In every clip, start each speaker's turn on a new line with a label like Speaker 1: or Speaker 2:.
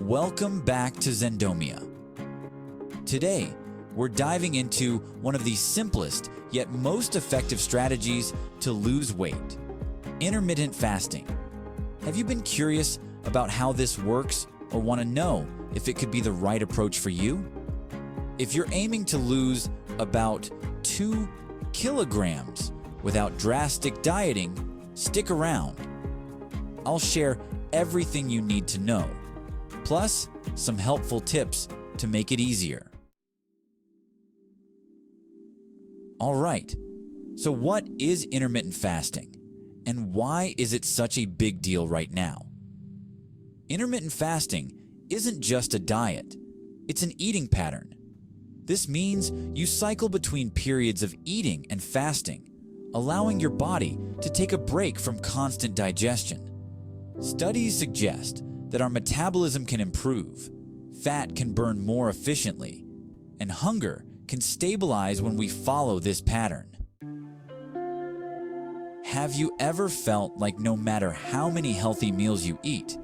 Speaker 1: Welcome back to Zendomia. Today, we're diving into one of the simplest yet most effective strategies to lose weight: intermittent fasting. Have you been curious about how this works or want to know if it could be the right approach for you? If you're aiming to lose about 2 kilograms without drastic dieting, stick around. I'll share everything you need to know, plus some helpful tips to make it easier. All right, so what is intermittent fasting, and why is it such a big deal right now? Intermittent fasting isn't just a diet, it's an eating pattern. This means you cycle between periods of eating and fasting, allowing your body to take a break from constant digestion. Studies suggest that our metabolism can improve, fat can burn more efficiently, and hunger can stabilize when we follow this pattern. Have you ever felt like no matter how many healthy meals you eat,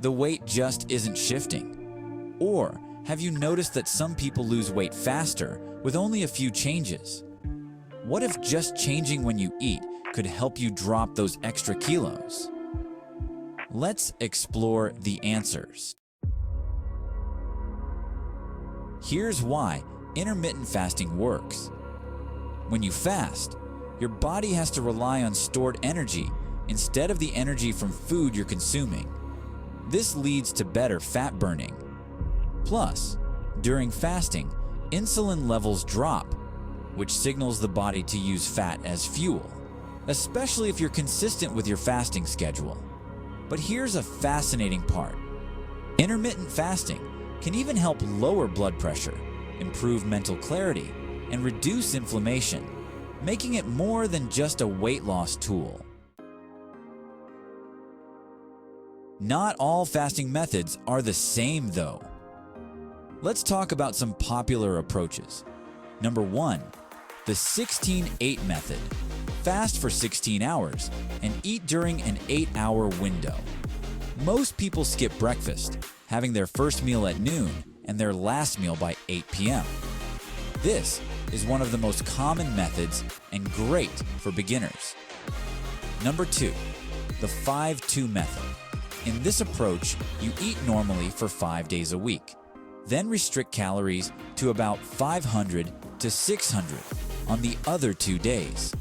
Speaker 1: the weight just isn't shifting? Or have you noticed that some people lose weight faster with only a few changes? What if just changing when you eat could help you drop those extra kilos? Let's explore the answers. Here's why intermittent fasting works. When you fast, your body has to rely on stored energy instead of the energy from food you're consuming. This leads to better fat burning. Plus, during fasting, insulin levels drop, which signals the body to use fat as fuel, especially if you're consistent with your fasting schedule. But here's a fascinating part. Intermittent fasting can even help lower blood pressure, improve mental clarity, and reduce inflammation, making it more than just a weight loss tool. Not all fasting methods are the same, though. Let's talk about some popular approaches. Number 1, the 16-8 method. Fast for 16 hours and eat during an 8-hour window. Most people skip breakfast, having their first meal at noon and their last meal by 8 p.m. This is one of the most common methods and great for beginners. Number 2, the 5-2 method. In this approach, you eat normally for 5 days a week, then restrict calories to about 500 to 600 on the other 2 days.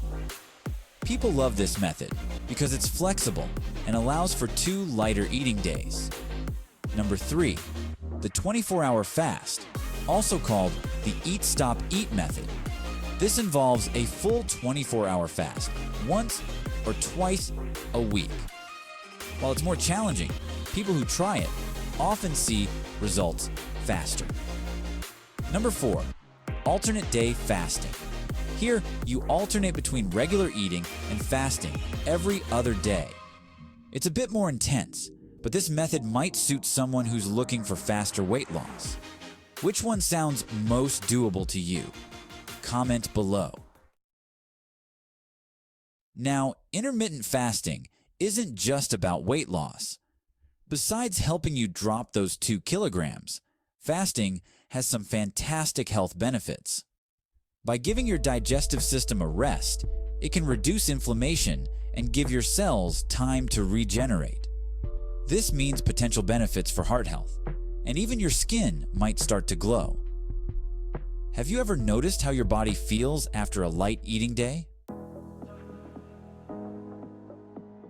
Speaker 1: People love this method because it's flexible and allows for 2 lighter eating days. Number 3, the 24-hour fast, also called the Eat Stop Eat method. This involves a full 24-hour fast, once or twice a week. While it's more challenging, people who try it often see results faster. Number 4, alternate day fasting. Here, you alternate between regular eating and fasting every other day. It's a bit more intense, but this method might suit someone who's looking for faster weight loss. Which one sounds most doable to you? Comment below. Now, intermittent fasting isn't just about weight loss. Besides helping you drop those 2 kilograms, fasting has some fantastic health benefits. By giving your digestive system a rest, it can reduce inflammation and give your cells time to regenerate. This means potential benefits for heart health, and even your skin might start to glow. Have you ever noticed how your body feels after a light eating day?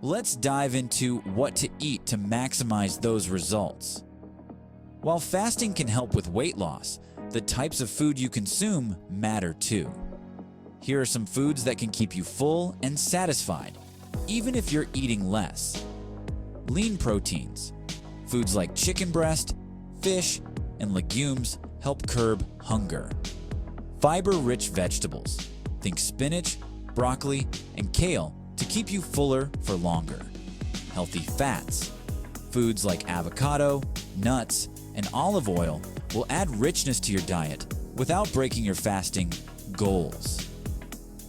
Speaker 1: Let's dive into what to eat to maximize those results. While fasting can help with weight loss, the types of food you consume matter too. Here are some foods that can keep you full and satisfied, even if you're eating less. Lean proteins. Foods like chicken breast, fish, and legumes help curb hunger. Fiber-rich vegetables. Think spinach, broccoli, and kale to keep you fuller for longer. Healthy fats. Foods like avocado, nuts, and olive oil will add richness to your diet without breaking your fasting goals.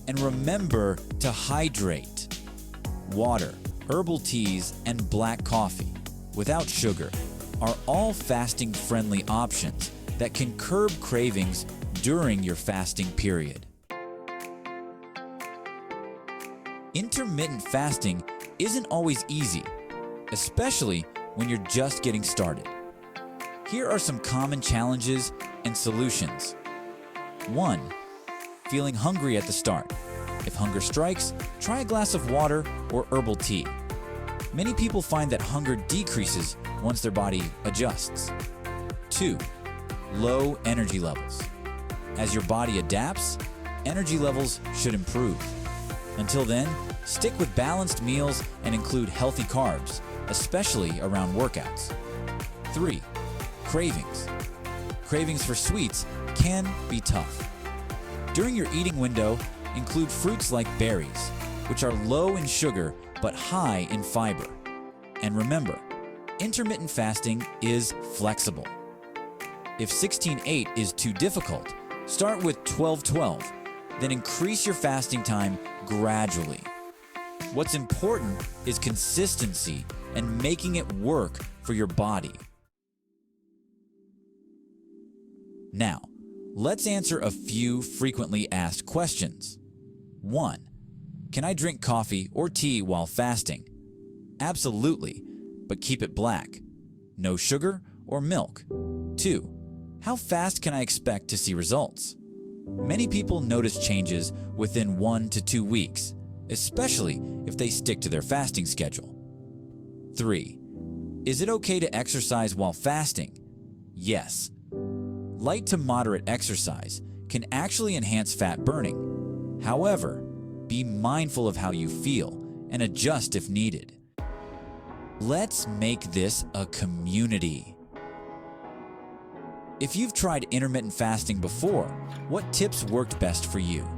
Speaker 1: And remember to hydrate. Water, herbal teas, and black coffee without sugar are all fasting-friendly options that can curb cravings during your fasting period. Intermittent fasting isn't always easy, especially when you're just getting started. Here are some common challenges and solutions. 1. Feeling hungry at the start. If hunger strikes, try a glass of water or herbal tea. Many people find that hunger decreases once their body adjusts. 2. Low energy levels. As your body adapts, energy levels should improve. Until then, stick with balanced meals and include healthy carbs, especially around workouts. 3. Cravings. Cravings for sweets can be tough. During your eating window, include fruits like berries, which are low in sugar but high in fiber. And remember, intermittent fasting is flexible. If 16-8 is too difficult, start with 12-12, then increase your fasting time gradually. What's important is consistency and making it work for your body. Now, let's answer a few frequently asked questions. 1. Can I drink coffee or tea while fasting? Absolutely, but keep it black. No sugar or milk. 2. How fast can I expect to see results? Many people notice changes within 1 to 2 weeks, especially if they stick to their fasting schedule. 3. Is it okay to exercise while fasting? Yes. Light to moderate exercise can actually enhance fat burning. However, be mindful of how you feel and adjust if needed. Let's make this a community. If you've tried intermittent fasting before, what tips worked best for you?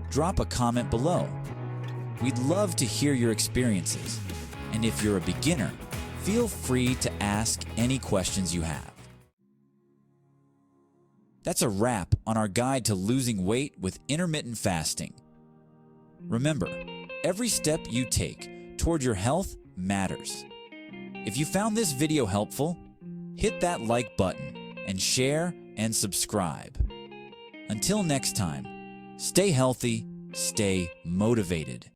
Speaker 1: Drop a comment below. We'd love to hear your experiences. And if you're a beginner, feel free to ask any questions you have. That's a wrap on our guide to losing weight with intermittent fasting. Remember, every step you take toward your health matters. If you found this video helpful, hit that like button and share and subscribe. Until next time, stay healthy, stay motivated.